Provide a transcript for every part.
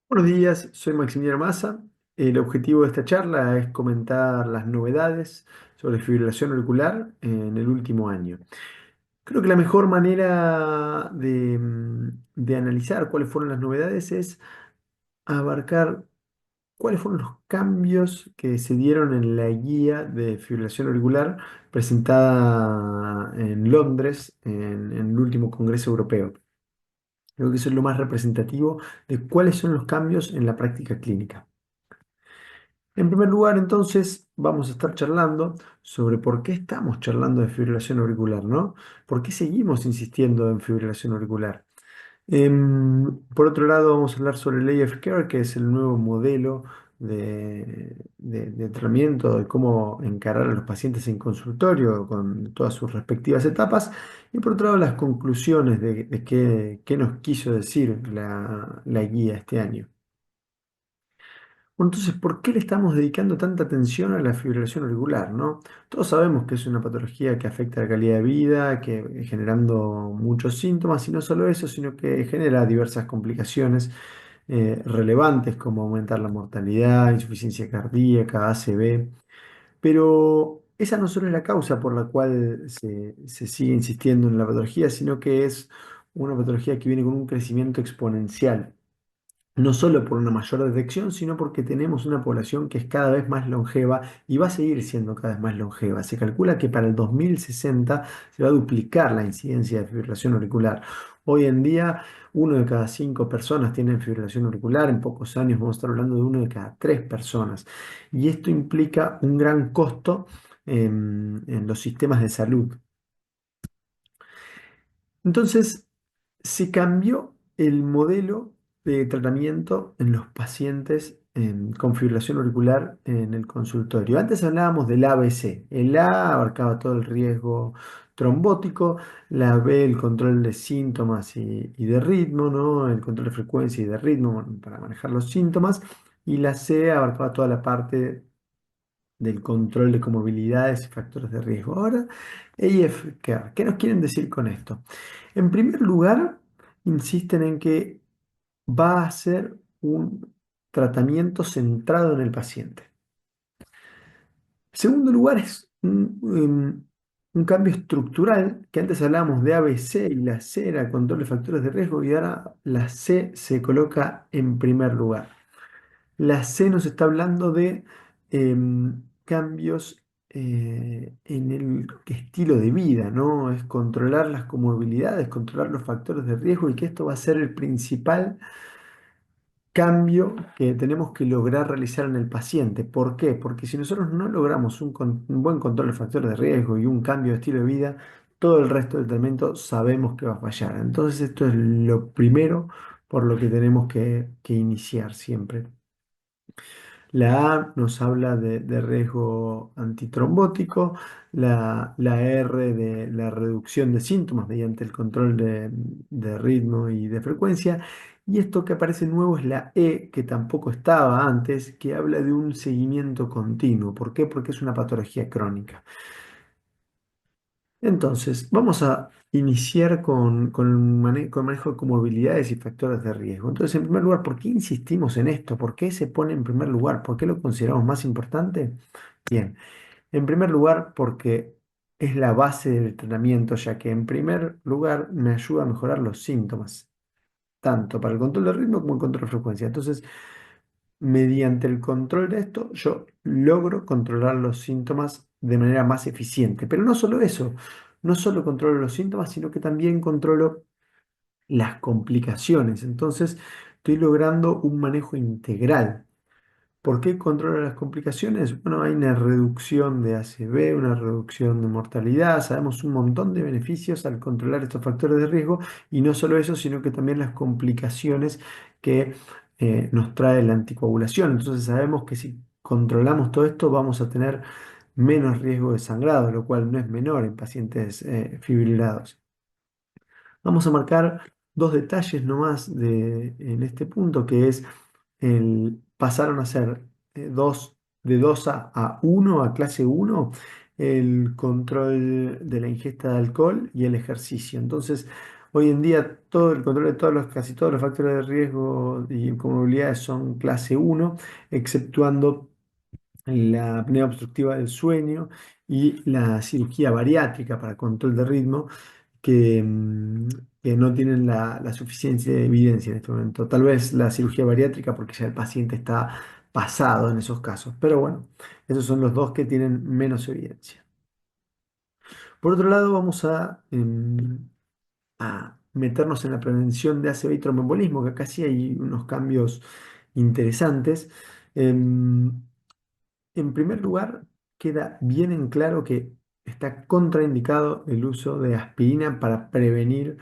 Buenos días, soy Maximiliano Massa. El objetivo de esta charla es comentar las novedades sobre fibrilación auricular en el último año. Creo que la mejor manera de analizar cuáles fueron las novedades es abarcar cuáles fueron los cambios que se dieron en la guía de fibrilación auricular presentada en Londres en el último Congreso Europeo. Creo que eso es lo más representativo de cuáles son los cambios en la práctica clínica. En primer lugar, entonces, vamos a estar charlando sobre por qué estamos charlando de fibrilación auricular, ¿no? ¿Por qué seguimos insistiendo en fibrilación auricular? Por otro lado, vamos a hablar sobre el AF Care, que es el nuevo modelo de tratamiento, de cómo encarar a los pacientes en consultorio con todas sus respectivas etapas. Y por otro lado, las conclusiones de qué nos quiso decir la guía este año. Bueno, entonces, ¿por qué le estamos dedicando tanta atención a la fibrilación auricular, no? Todos sabemos que es una patología que afecta la calidad de vida, que generando muchos síntomas, y no solo eso, sino que genera diversas complicaciones relevantes como aumentar la mortalidad, insuficiencia cardíaca, ACV. Pero esa no solo es la causa por la cual se sigue insistiendo en la patología, sino que es una patología que viene con un crecimiento exponencial, no solo por una mayor detección, sino porque tenemos una población que es cada vez más longeva y va a seguir siendo cada vez más longeva. Se calcula que para el 2060 se va a duplicar la incidencia de fibrilación auricular. Hoy en día, uno de cada cinco personas tiene fibrilación auricular. En pocos años vamos a estar hablando de uno de cada tres personas. Y esto implica un gran costo en los sistemas de salud. Entonces, se cambió el modelo de tratamiento en los pacientes con fibrilación auricular en el consultorio. Antes hablábamos del ABC. El A abarcaba todo el riesgo trombótico, la B el control de síntomas y de ritmo, ¿no? El control de frecuencia y de ritmo para manejar los síntomas, y la C abarcaba toda la parte del control de comorbilidades y factores de riesgo. Ahora, AF Care, ¿qué nos quieren decir con esto? En primer lugar, insisten en que va a ser un tratamiento centrado en el paciente. En segundo lugar, es un cambio estructural, que antes hablábamos de ABC y la C era control de factores de riesgo, y ahora la C se coloca en primer lugar. La C nos está hablando de cambios en el estilo de vida, ¿no? Es controlar las comorbilidades, controlar los factores de riesgo, y que esto va a ser el principal cambio que tenemos que lograr realizar en el paciente. ¿Por qué? Porque si nosotros no logramos un buen control de factores de riesgo y un cambio de estilo de vida, todo el resto del tratamiento sabemos que va a fallar. Entonces esto es lo primero por lo que tenemos que iniciar siempre. La A nos habla de riesgo antitrombótico, la R de la reducción de síntomas mediante el control de ritmo y de frecuencia. Y esto que aparece nuevo es la E, que tampoco estaba antes, que habla de un seguimiento continuo. ¿Por qué? Porque es una patología crónica. Entonces, vamos a iniciar con manejo de comorbilidades y factores de riesgo. Entonces, en primer lugar, ¿por qué insistimos en esto? ¿Por qué se pone en primer lugar? ¿Por qué lo consideramos más importante? Bien, en primer lugar, porque es la base del tratamiento, ya que en primer lugar me ayuda a mejorar los síntomas, tanto para el control de ritmo como el control de frecuencia. Entonces, mediante el control de esto, yo logro controlar los síntomas de manera más eficiente. Pero no solo eso, no solo controlo los síntomas, sino que también controlo las complicaciones. Entonces, estoy logrando un manejo integral. ¿Por qué controla las complicaciones? Bueno, hay una reducción de ACV, una reducción de mortalidad, sabemos un montón de beneficios al controlar estos factores de riesgo, y no solo eso, sino que también las complicaciones que nos trae la anticoagulación. Entonces sabemos que si controlamos todo esto vamos a tener menos riesgo de sangrado, lo cual no es menor en pacientes fibrilados. Vamos a marcar dos detalles nomás en este punto, que es pasaron a ser de 2 a 1, a clase uno, el control de la ingesta de alcohol y el ejercicio. Entonces, Hoy en día todo el control de casi todos los factores de riesgo y comorbilidades son clase uno, exceptuando la apnea obstructiva del sueño y la cirugía bariátrica para control de ritmo, que, que no tienen la suficiencia de evidencia en este momento. Tal vez la cirugía bariátrica porque ya el paciente está pasado en esos casos, pero bueno, esos son los dos que tienen menos evidencia. Por otro lado, vamos a meternos en la prevención de ACV y tromboembolismo, que acá sí hay unos cambios interesantes. Em, en primer lugar, queda bien en claro que está contraindicado el uso de aspirina para prevenir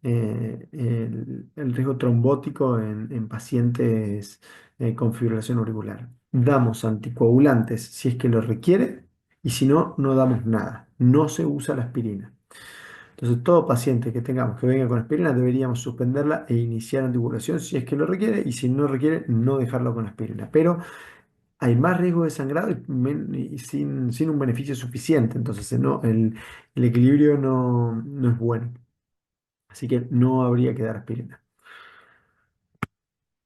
el riesgo trombótico en pacientes con fibrilación auricular. Damos anticoagulantes si es que lo requiere y si no, no damos nada. No se usa la aspirina. Entonces, todo paciente que tengamos que venga con aspirina deberíamos suspenderla e iniciar anticoagulación si es que lo requiere y si no requiere, no dejarlo con aspirina. Pero hay más riesgo de sangrado y sin un beneficio suficiente. Entonces, el equilibrio no es bueno. Así que no habría que dar aspirina.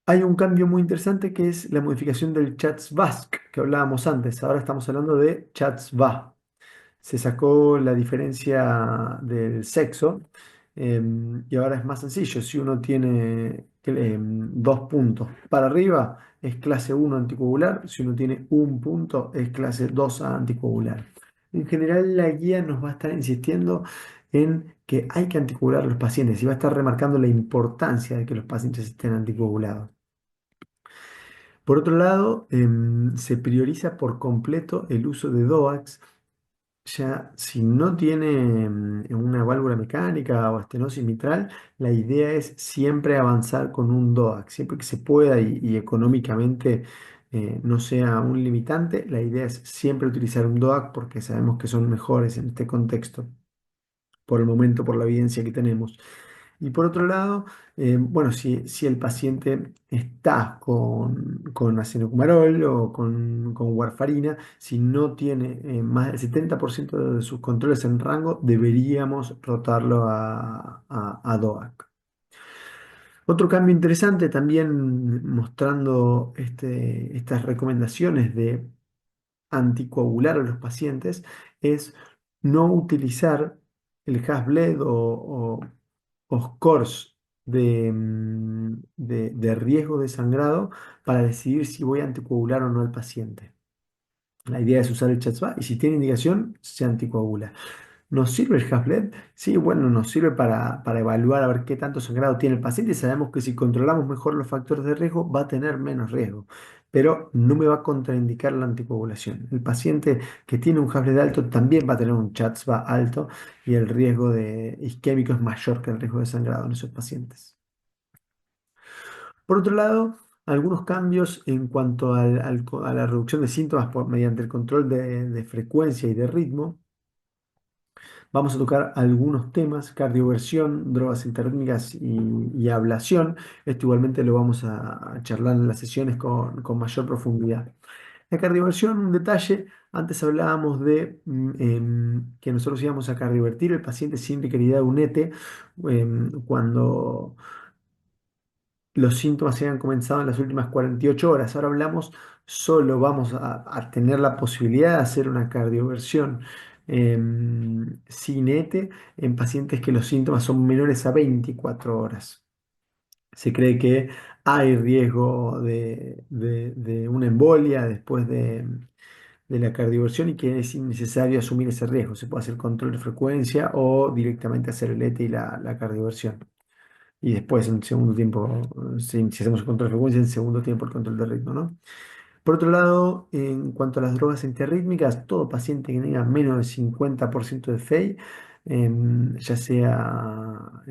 Hay un cambio muy interesante que es la modificación del CHADS-VASc que hablábamos antes. Ahora estamos hablando de CHADS-VA. Se sacó la diferencia del sexo, y ahora es más sencillo. Si uno tiene 2 puntos para arriba es clase uno anticoagular, si uno tiene un punto es clase 2A anticoagular. En general la guía nos va a estar insistiendo en que hay que anticoagular a los pacientes y va a estar remarcando la importancia de que los pacientes estén anticoagulados. Por otro lado, se prioriza por completo el uso de DOACs. Ya, si no tiene una válvula mecánica o estenosis mitral, la idea es siempre avanzar con un DOAC, siempre que se pueda y económicamente no sea un limitante, la idea es siempre utilizar un DOAC porque sabemos que son mejores en este contexto, por el momento, por la evidencia que tenemos. Y por otro lado, bueno, si el paciente está con acenocumarol o con warfarina, si no tiene más del 70% de sus controles en rango, deberíamos rotarlo a DOAC. Otro cambio interesante también mostrando estas recomendaciones de anticoagular a los pacientes es no utilizar el Hasbled o scores de riesgo de sangrado para decidir si voy a anticoagular o no al paciente. La idea es usar el CHADS-VA y si tiene indicación, se anticoagula. ¿Nos sirve el Hasbled? Sí, bueno, nos sirve para evaluar a ver qué tanto sangrado tiene el paciente y sabemos que si controlamos mejor los factores de riesgo va a tener menos riesgo, pero no me va a contraindicar la anticoagulación. El paciente que tiene un Hasbled alto también va a tener un CHADS-VA alto y el riesgo de isquémico es mayor que el riesgo de sangrado en esos pacientes. Por otro lado, algunos cambios en cuanto a la reducción de síntomas mediante el control de frecuencia y de ritmo. Vamos a tocar algunos temas: cardioversión, drogas interrítmicas y ablación. Esto igualmente lo vamos a charlar en las sesiones con mayor profundidad. La cardioversión, un detalle: antes hablábamos de que nosotros íbamos a cardiovertir el paciente sin requerir un ET cuando los síntomas se han comenzado en las últimas 48 horas. Ahora hablamos, solo vamos a tener la posibilidad de hacer una cardioversión sin ETE en pacientes que los síntomas son menores a 24 horas. Se cree que hay riesgo de una embolia después de la cardioversión y que es innecesario asumir ese riesgo. Se puede hacer control de frecuencia o directamente hacer el ETE y la cardioversión. Y después, en segundo tiempo, si hacemos el control de frecuencia, en segundo tiempo el control de ritmo, ¿no? Por otro lado, en cuanto a las drogas antiarrítmicas, todo paciente que tenga menos del 50% de FEI, ya sea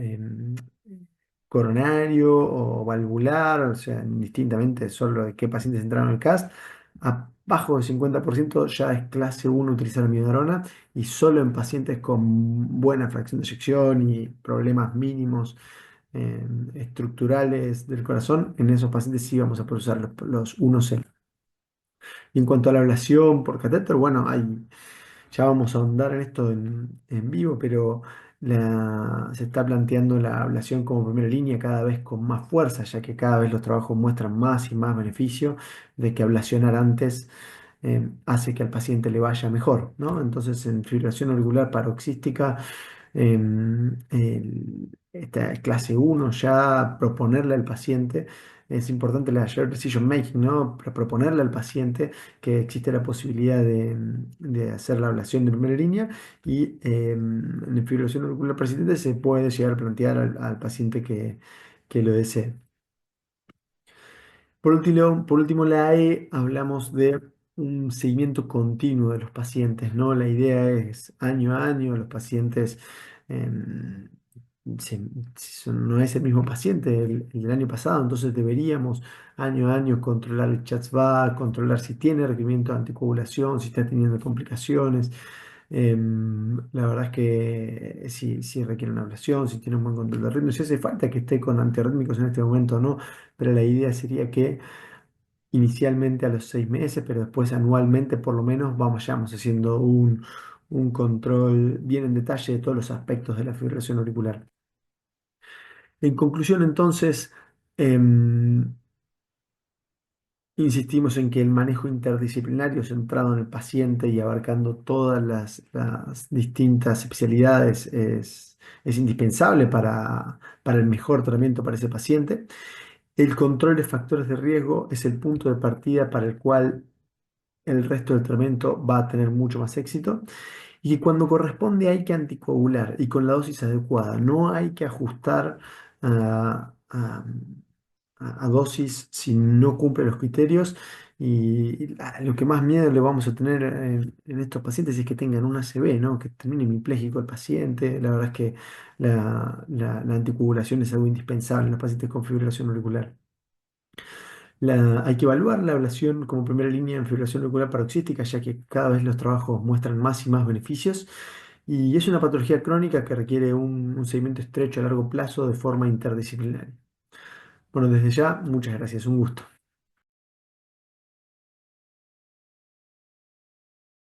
coronario o valvular, o sea, indistintamente solo de qué pacientes entraron al CAS, abajo del 50% ya es clase uno utilizar amiodarona y solo en pacientes con buena fracción de eyección y problemas mínimos estructurales del corazón, en esos pacientes sí vamos a poder usar los 1C. Y en cuanto a la ablación por catéter, bueno, ya vamos a ahondar en esto en vivo, pero se está planteando la ablación como primera línea cada vez con más fuerza, ya que cada vez los trabajos muestran más y más beneficio de que ablacionar antes hace que al paciente le vaya mejor, ¿no? Entonces, en fibrilación auricular paroxística, esta clase uno ya proponerle al paciente, es importante la shared decision making, ¿no? Proponerle al paciente que existe la posibilidad de hacer la ablación de primera línea y en fibrilación auricular persistente se puede llegar a plantear al paciente que lo desee. Por último, la E, hablamos de un seguimiento continuo de los pacientes, ¿no? La idea es año a año, los pacientes, em, no es el mismo paciente el del año pasado, entonces deberíamos año a año controlar el CHADS-VAC, controlar si tiene requerimiento de anticoagulación, si está teniendo complicaciones. La verdad es que si requiere una ablación, si tiene un buen control de ritmo, si hace falta que esté con antiarrítmicos en este momento o no, pero la idea sería que inicialmente a los 6 meses, pero después anualmente por lo menos vayamos haciendo un control bien en detalle de todos los aspectos de la fibrilación auricular. En conclusión, entonces, em, insistimos en que el manejo interdisciplinario centrado en el paciente y abarcando todas las distintas especialidades es indispensable para el mejor tratamiento para ese paciente. El control de factores de riesgo es el punto de partida para el cual el resto del tratamiento va a tener mucho más éxito y que cuando corresponde hay que anticoagular y con la dosis adecuada. No hay que ajustar ah, a dosis si no cumple los criterios. Y lo que más miedo le vamos a tener en estos pacientes es que tengan un ACV, ¿no? Que termine hemipléjico el paciente. La verdad es que la anticoagulación es algo indispensable en los pacientes con fibrilación auricular. Hay que evaluar la ablación como primera línea en fibrilación auricular paroxística, ya que cada vez los trabajos muestran más y más beneficios. Y es una patología crónica que requiere un seguimiento estrecho a largo plazo de forma interdisciplinaria. Bueno, desde ya, muchas gracias, un gusto.